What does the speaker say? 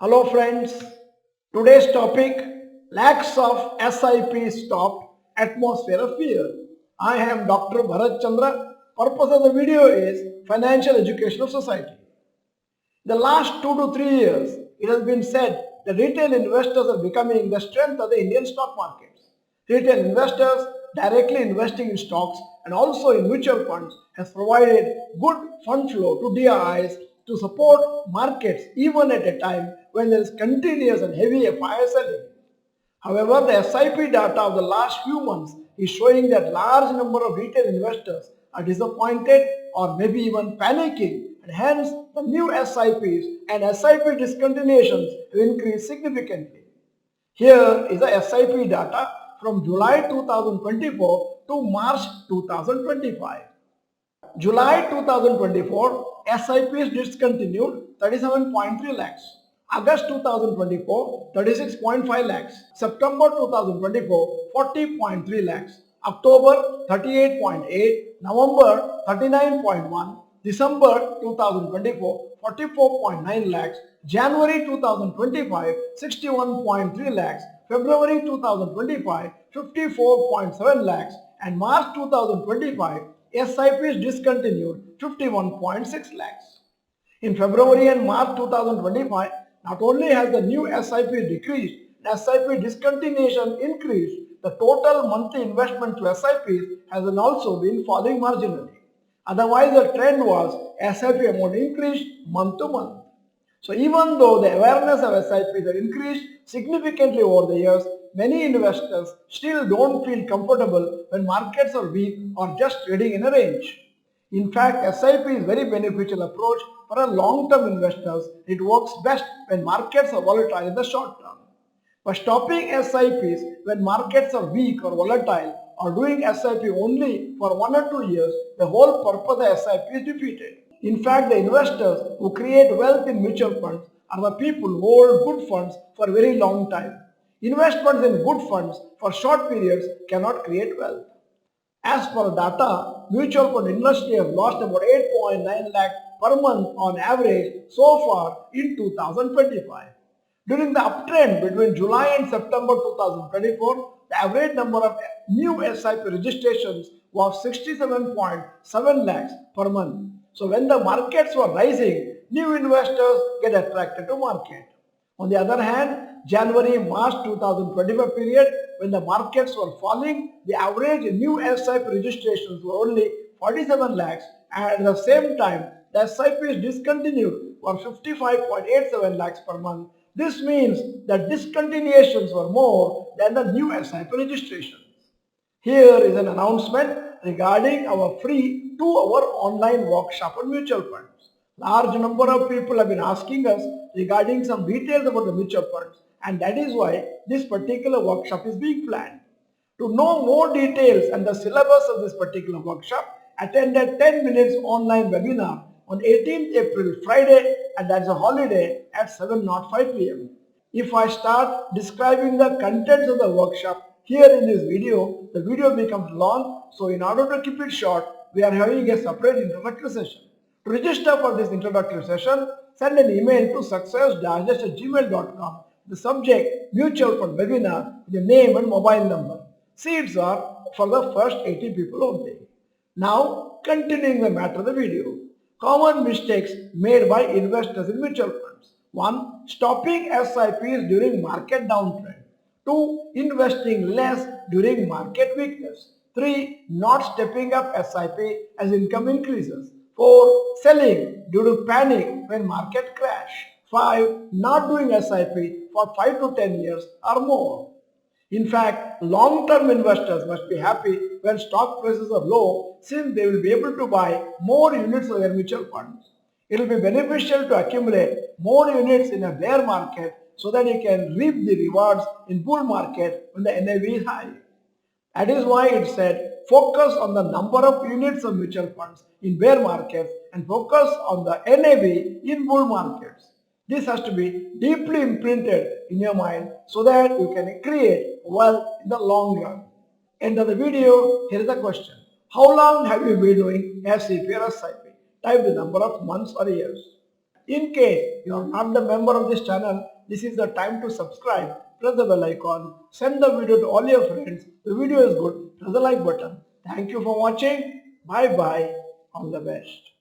Hello friends, today's topic Lakhs of SIP stopped, atmosphere of fear. I am Dr. Bharath Chandra. Purpose of the video is financial education of society. The last 2 to 3 years, it has been said that retail investors are becoming the strength of the Indian stock markets. Retail investors directly investing in stocks and also in mutual funds has provided good fund flow to DIIs to support markets even at a time when there is continuous and heavy fire selling. However, the SIP data of the last few months is showing that large number of retail investors are disappointed or maybe even panicking, and hence the new SIPs and SIP discontinuations have increased significantly. Here is the SIP data from July 2024 to March 2025. July 2024, SIPs discontinued 37.3 lakhs. August 2024, 36.5 lakhs. September 2024, 40.3 lakhs. October 38.8, November 39.1, December 2024, 44.9 lakhs, January 2025, 61.3 lakhs, February 2025, 54.7 lakhs, and March 2025, SIPs discontinued 51.6 lakhs. In February and March 2025, not only has the new SIP decreased, SIP discontinuation increased, the total monthly investment to SIPs has also been falling marginally. Otherwise, the trend was SIP amount increased month to month. So even though the awareness of SIPs has increased significantly over the years, many investors still don't feel comfortable when markets are weak or just trading in a range. In fact, SIP is very beneficial approach for a long-term investors. It works best when markets are volatile in the short term. By stopping SIPs when markets are weak or volatile or doing SIP only for 1 or 2 years, the whole purpose of SIP is defeated. In fact, the investors who create wealth in mutual funds are the people who hold good funds for a very long time. Investments in good funds for short periods cannot create wealth. As per data, mutual fund industry has lost about 8.9 lakh per month on average so far in 2025. During the uptrend between July and September 2024, the average number of new SIP registrations was 67.7 lakhs per month. So when the markets were rising, new investors get attracted to market. On the other hand, January-March 2025 period, when the markets were falling, the average new SIP registrations were only 47 lakhs, and at the same time, the SIPs discontinued were 55.87 lakhs per month. This means that discontinuations were more than the new SIP registrations. Here is an announcement regarding our free 2-hour online workshop on mutual funds. Large number of people have been asking us regarding some details about the mutual funds, and that is why this particular workshop is being planned. To know more details and the syllabus of this particular workshop, attend a 10 minutes online webinar on 18th April, Friday, and that's a holiday at 7:05 p.m. If I start describing the contents of the workshop here in this video, the video becomes long, so in order to keep it short, we are having a separate introductory session. To register for this introductory session, send an email to success-digest@gmail.com. The subject Mutual Fund Webinar with the name and mobile number. Seats are for the first 80 people only. Now, continuing the matter of the video. Common mistakes made by investors in mutual funds. 1. Stopping SIPs during market downtrend. 2. Investing less during market weakness. 3. Not stepping up SIP as income increases. 4. Selling due to panic when market crash. 5. Not doing SIP for 5 to 10 years or more. In fact, long-term investors must be happy when stock prices are low, since they will be able to buy more units of their mutual funds. It will be beneficial to accumulate more units in a bear market so that you can reap the rewards in bull market when the NAV is high. That is why it said focus on the number of units of mutual funds in bear markets and focus on the NAV in bull markets. This has to be deeply imprinted in your mind so that you can create wealth in the long run. End of the video, here is the question. How long have you been doing SIP or SIP? Type the number of months or years. In case you are not the member of this channel, this is the time to subscribe. Press the bell icon. Send the video to all your friends. The video is good. Press the like button. Thank you for watching. Bye bye. All the best.